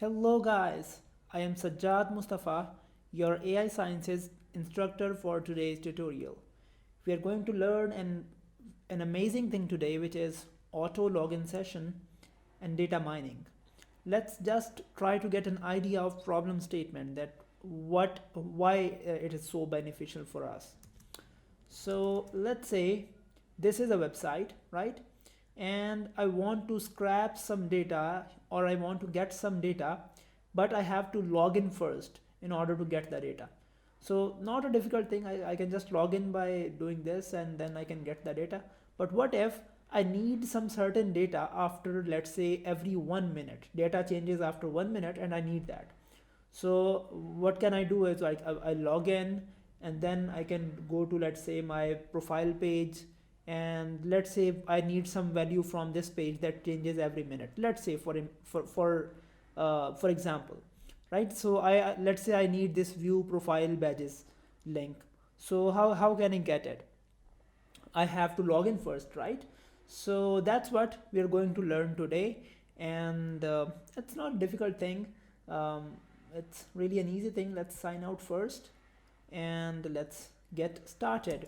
Hello guys, I am Sajjad Mustafa, your AI Sciences instructor for today's tutorial. We are going to learn an amazing thing today, which is auto login session and data mining. Let's just try to get an idea of problem statement, that why it is so beneficial for us. So let's say this is a website, right? And I want to scrap some data, or I want to get some data, but I have to log in first in order to get the data. So not a difficult thing. I can just log in by doing this and then I can get the data. But what if I need some certain data after, let's say, every 1 minute? Data changes after 1 minute and I need that. So what can I do is like I log in, and then I can go to, let's say, my profile page, and let's say I need some value from this page that changes every minute. Let's say for example, right? So let's say I need this view profile badges link. So how can I get it? I have to log in first, right? So that's what we are going to learn today, and it's not a difficult thing. Um, it's really an easy thing. Let's sign out first, and let's get started.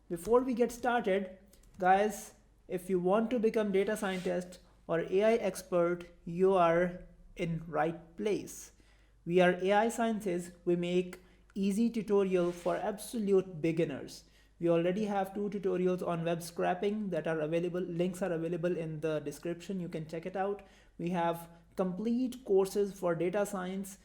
Before we get started, guys, if you want to become data scientist or AI expert, you are in right place. We are AI Sciences. We make easy tutorial for absolute beginners. We already have 2 tutorials on web scraping that are available. Links are available in the description. You can check it out. We have complete courses for data science,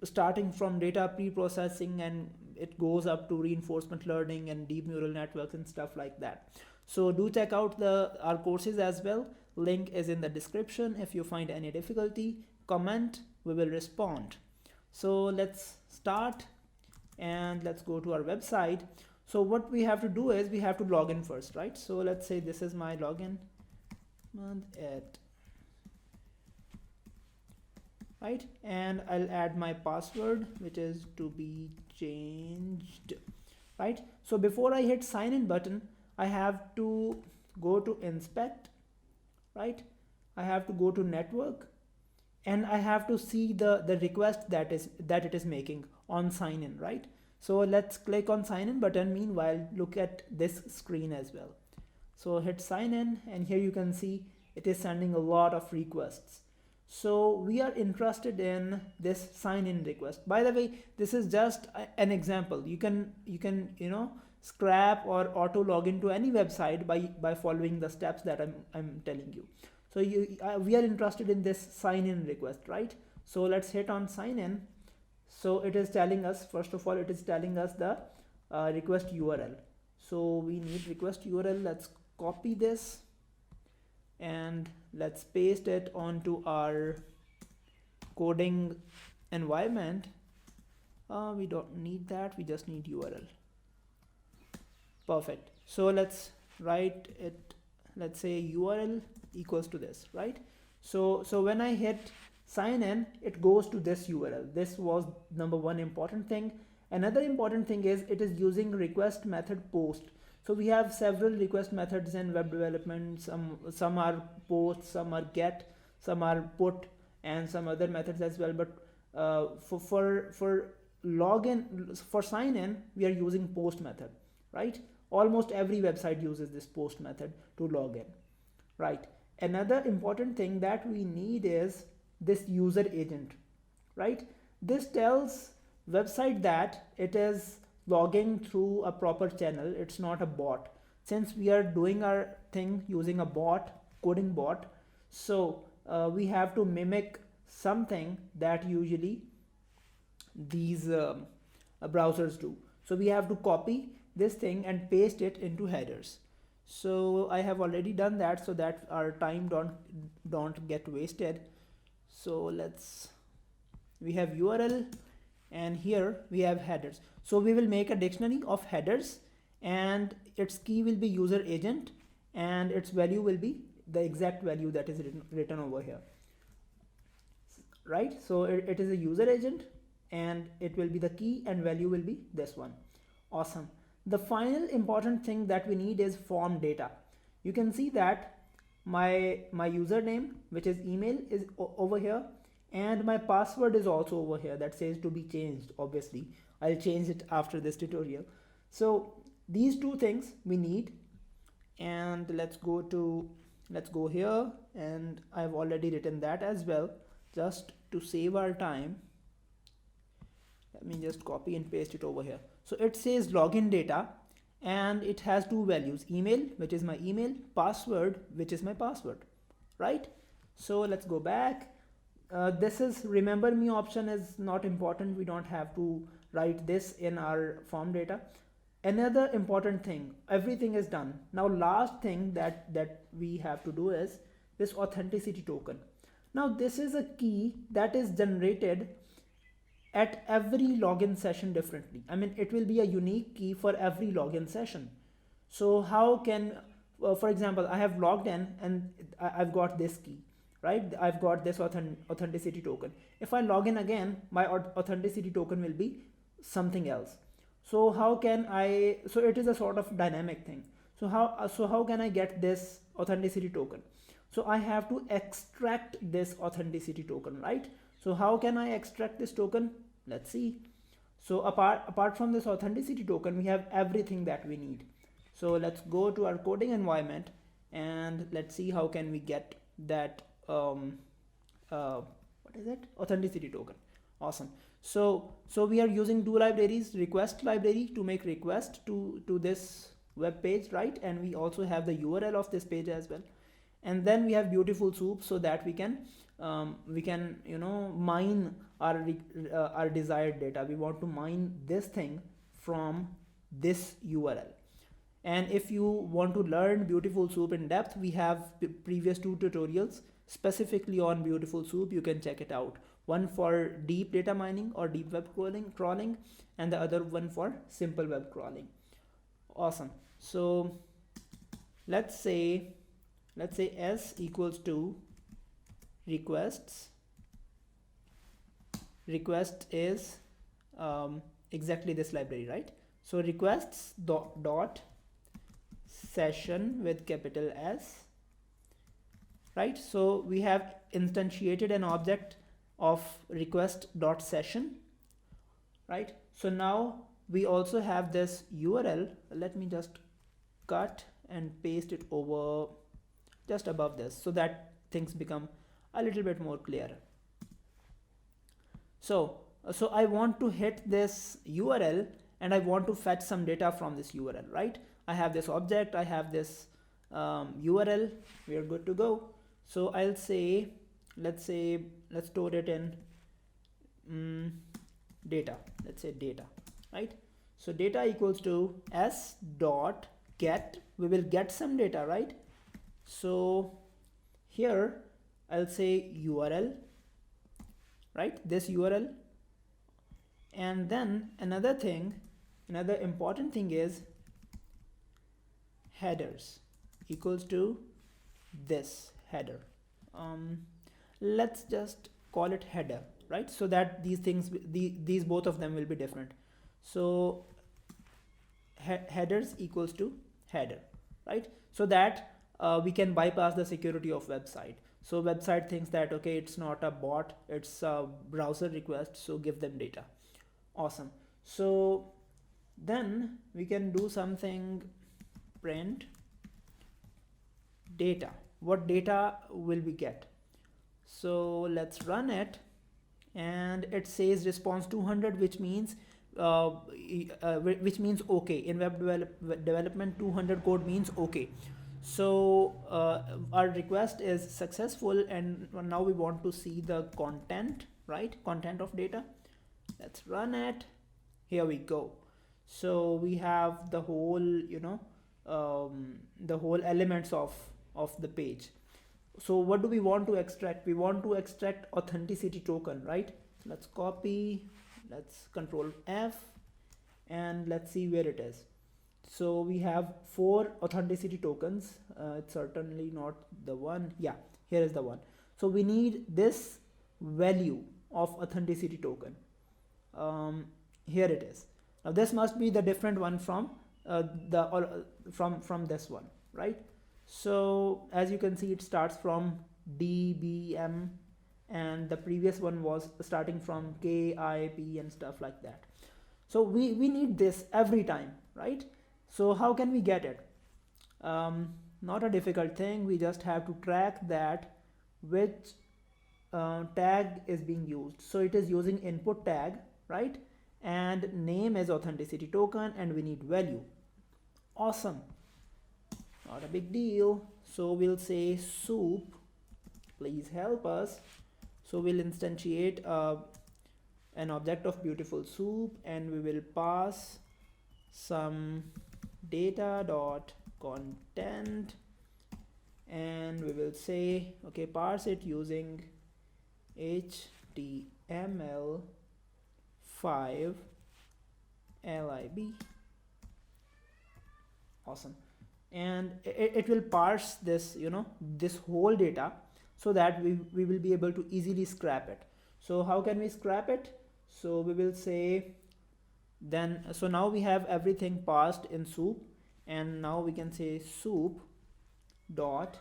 starting from data pre-processing, and it goes up to reinforcement learning and deep neural networks and stuff like that. So do check out our courses as well. Link is in the description. If you find any difficulty, comment, we will respond. So let's start and let's go to our website. So what we have to do is we have to log in first, right? So let's say this is my login, right? And I'll add my password, which is to be changed, right? So before I hit sign in button, I have to go to inspect, right? I have to go to network, and I have to see the request that it is making on sign in, right? So let's click on sign in button. Meanwhile, look at this screen as well. So hit sign in, and here you can see it is sending a lot of requests. So we are interested in this sign in request. By the way, this is just an example. You can scrap or auto log into any website by following the steps that I'm telling you. So we are interested in this sign in request, right? So let's hit on sign in. So it is telling us, first of all, it is telling us the request URL. So we need request URL. Let's copy this and let's paste it onto our coding environment. We don't need that, we just need URL. Perfect. So let's write it, let's say URL equals to this, right? So when I hit sign in, it goes to this URL. This was number one important thing. Another important thing is it is using request method post. So we have several request methods in web development. Some are post, some are get, some are put, and some other methods as well. But for login, for sign in, we are using post method, right? Almost every website uses this post method to log in, right? Another important thing that we need is this user agent, right? This tells website that it is logging through a proper channel. It's not a bot. Since we are doing our thing using a bot, coding bot, so we have to mimic something that usually these browsers do. So we have to copy this thing and paste it into headers. So I have already done that so that our time don't get wasted. So we have URL, and here we have headers. So we will make a dictionary of headers, and its key will be user agent, and its value will be the exact value that is written over here, right? So it is a user agent, and it will be the key, and value will be this one. Awesome. The final important thing that we need is form data. You can see that my username, which is email, is over here, and my password is also over here that says to be changed. Obviously I'll change it after this tutorial. So these two things we need, and let's go here, and I've already written that as well. Just to save our time, let me just copy and paste it over here. So it says login data, and it has two values: email, which is my email; password, which is my password, right? So let's go back. This is remember me option is not important. We don't have to write this in our form data. Another important thing, everything is done. Now last thing that we have to do is this authenticity token. Now this is a key that is generated at every login session differently. I mean, it will be a unique key for every login session. So how can, for example, I have logged in and I've got this key, right? I've got this authenticity token. If I log in again, my authenticity token will be something else. So how can I, so it is a sort of dynamic thing. So how can I get this authenticity token? So I have to extract this authenticity token, right? So how can I extract this token? Let's see. So apart from this authenticity token, we have everything that we need. So let's go to our coding environment and let's see how can we get that what is it, authenticity token. Awesome. So we are using two libraries, request library to make request to this web page, right? And we also have the URL of this page as well. And then we have beautiful soup, so that we can mine our desired data. We want to mine this thing from this URL. And if you want to learn beautiful soup in depth, we have previous two tutorials specifically on beautiful soup. You can check it out. One for deep data mining or deep web crawling, and the other one for simple web crawling. Awesome. So let's say s equals to requests. Request is exactly this library, right? So requests dot session with capital S, right? So we have instantiated an object of request dot session, right? So now we also have this URL. Let me just cut and paste it over just above this, so that things become a little bit more clearer. So I want to hit this URL and I want to fetch some data from this URL, right? I have this object, I have this URL, we are good to go. So I'll say, let's store it in data. Let's say data, right? So data equals to s dot get. We will get some data, right? So here I'll say URL, right? This URL. And then another important thing is headers equals to this header. Let's just call it header, right? So that these things, these both of them will be different. So headers equals to header, right? So that we can bypass the security of website. So website thinks that, okay, it's not a bot, it's a browser request, so give them data. Awesome. So then we can do something, print data. What data will we get? So let's run it, and it says response 200, which means okay. In web development, 200 code means okay. So our request is successful, and now we want to see the content, right? Content of data. Let's run it. Here we go. So we have the whole, the whole elements of the page. So what do we want to extract? We want to extract authenticity token, right? Let's copy, let's Control F, and let's see where it is. So we have 4 authenticity tokens. It's certainly not the one. Yeah, here is the one. So we need this value of authenticity token. Here it is. Now this must be the different one from from this one, right? So as you can see, it starts from DBM and the previous one was starting from K, I, P and stuff like that. So we need this every time, right? So how can we get it? Not a difficult thing. We just have to track that which tag is being used. So it is using input tag, right? And name is authenticity token, and we need value. Awesome, not a big deal. So we'll say soup, please help us. So we'll instantiate an object of beautiful soup, and we will pass some data dot content, and we will say, okay, parse it using HTML5 lib. Awesome. And it will parse this, this whole data, so that we will be able to easily scrap it. So how can we scrap it? So we will say, then, so now we have everything parsed in soup, and now we can say soup dot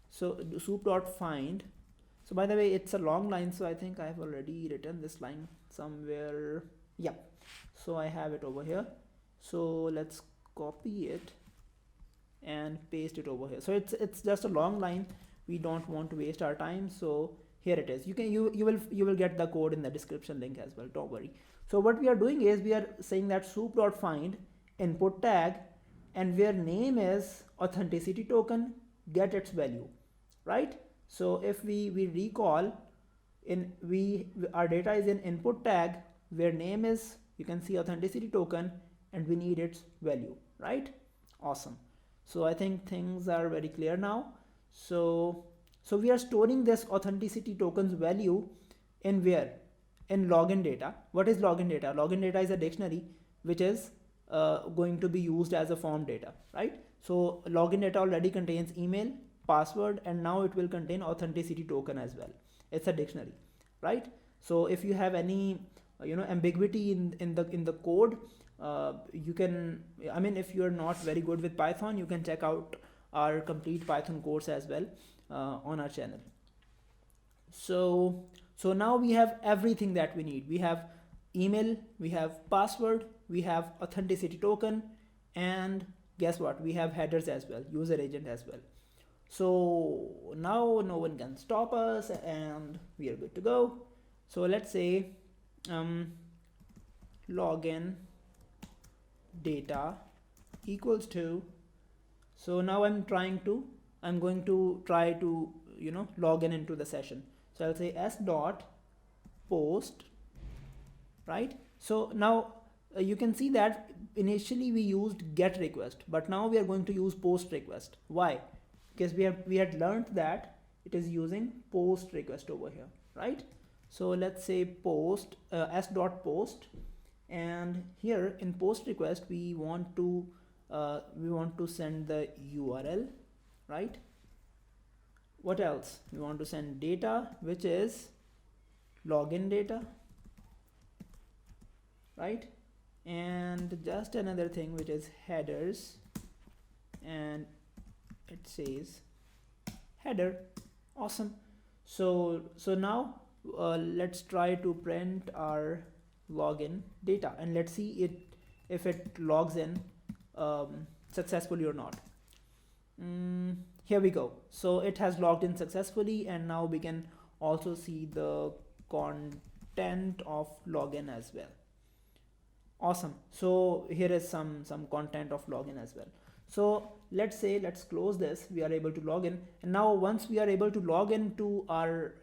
soup dot find. So by the way, it's a long line, so I think I have already written this line somewhere. Yeah, so I have it over here. So let's copy it and paste it over here. So it's just a long line, we don't want to waste our time. So here it is. You will get the code in the description link as well, don't worry. So what we are doing is we are saying that soup.find input tag, and where name is authenticity token, get its value, right? So if we recall, our data is in input tag, where name is, you can see authenticity token, and we need its value, right? Awesome. So I think things are very clear now. So we are storing this authenticity tokens value in where? In login data. What is login data? Login data is a dictionary which is going to be used as a form data, right? So login data already contains email, password, and now it will contain authenticity token as well. It's a dictionary, right? So if you have any ambiguity in the code, you can, I mean, if you're not very good with Python, you can check out our complete Python course as well on our channel. So now we have everything that we need. We have email, we have password, we have authenticity token, and guess what? We have headers as well, user agent as well. So now no one can stop us, and we are good to go. So let's say login data equals to, so now I'm going to try to log in into the session. So I'll say s dot post, right? So now you can see that initially we used get request, but now we are going to use post request. Why? Because we had learned that it is using post request over here, right? So let's say post s dot post, and here in post request we want to send the URL, right? What else? We want to send data, which is login data, right? And just another thing, which is headers, and it says header. Awesome. So now let's try to print our login data, and let's see if it logs in successfully or not. Here we go. So it has logged in successfully, and now we can also see the content of login as well. Awesome. So here is some content of login as well. So let's close this. We are able to log in, and now once we are able to log into our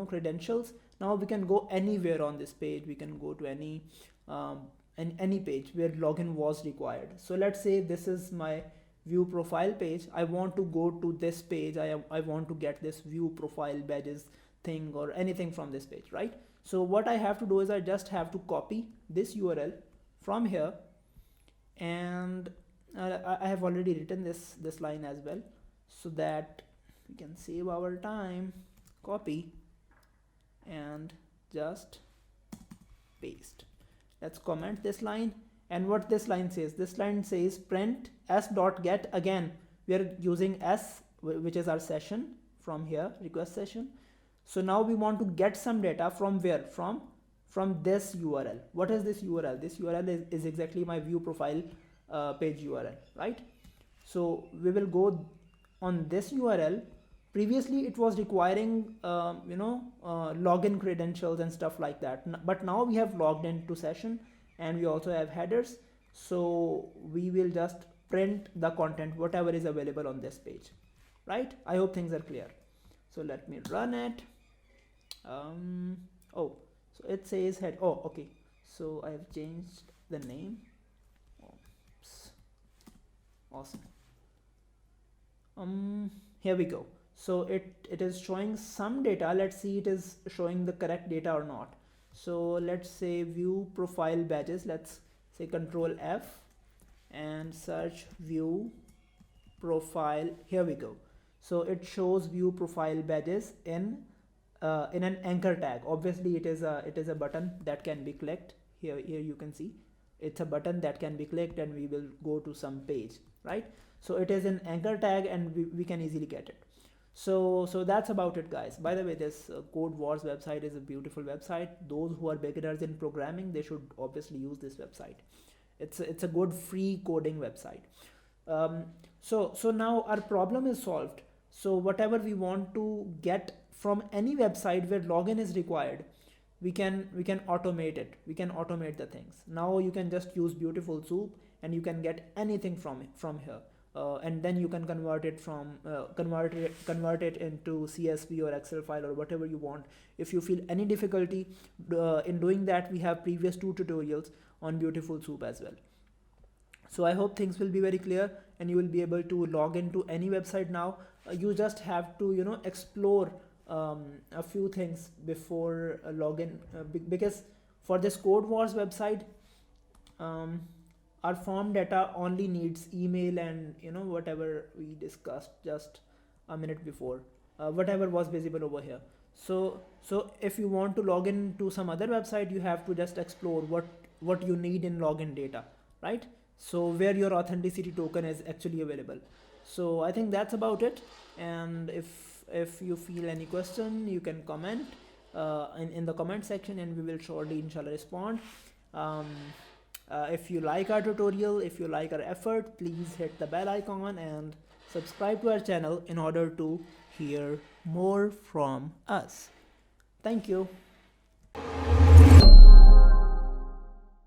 credentials, now we can go anywhere on this page. We can go to any page where login was required. So let's say this is my view profile page. I want to go to this page. I want to get this view profile badges thing or anything from this page, right? So what I have to do is I just have to copy this URL from here, and I have already written this line as well, so that we can save our time. Copy and just paste. Let's comment this line, and what this line says, print s.get. Again, we are using s, which is our session from here, request session. So now we want to get some data from where? From this URL. What is this URL? This URL is exactly my view profile page URL, right? So we will go on this URL. Previously it was requiring login credentials and stuff like that, but now we have logged into session and we also have headers. So we will just print the content whatever is available on this page, right? I hope things are clear. So let me run it. Oh, so it says head. Oh, okay, so I have changed the name. Oops. Awesome. Here we go. So it is showing some data. Let's see it is showing the correct data or not. So let's say view profile badges. Let's say Control F and search view profile. Here we go. So it shows view profile badges in an anchor tag. Obviously it is a button that can be clicked. Here you can see it's a button that can be clicked and we will go to some page, right? So it is an anchor tag and we can easily get it. So that's about it, guys. By the way, this Code Wars website is a beautiful website. Those who are beginners in programming, they should obviously use this website. It's a good free coding website. So now our problem is solved. So whatever we want to get from any website where login is required, we can automate it. We can automate the things. Now you can just use Beautiful Soup and you can get anything from here. And then you can convert it into CSV or Excel file or whatever you want. If you feel any difficulty in doing that, we have previous 2 tutorials on Beautiful Soup as well. So I hope things will be very clear and you will be able to log into any website now. You just have to explore a few things before login, because for this Code Wars website, our form data only needs email and whatever we discussed just a minute before, whatever was visible over here. So if you want to log in to some other website, you have to just explore what you need in login data, right? So where your authenticity token is actually available. So I think that's about it. And if you feel any question, you can comment in the comment section and we will shortly inshallah respond. If you like our tutorial, if you like our effort, please hit the bell icon and subscribe to our channel in order to hear more from us. Thank you.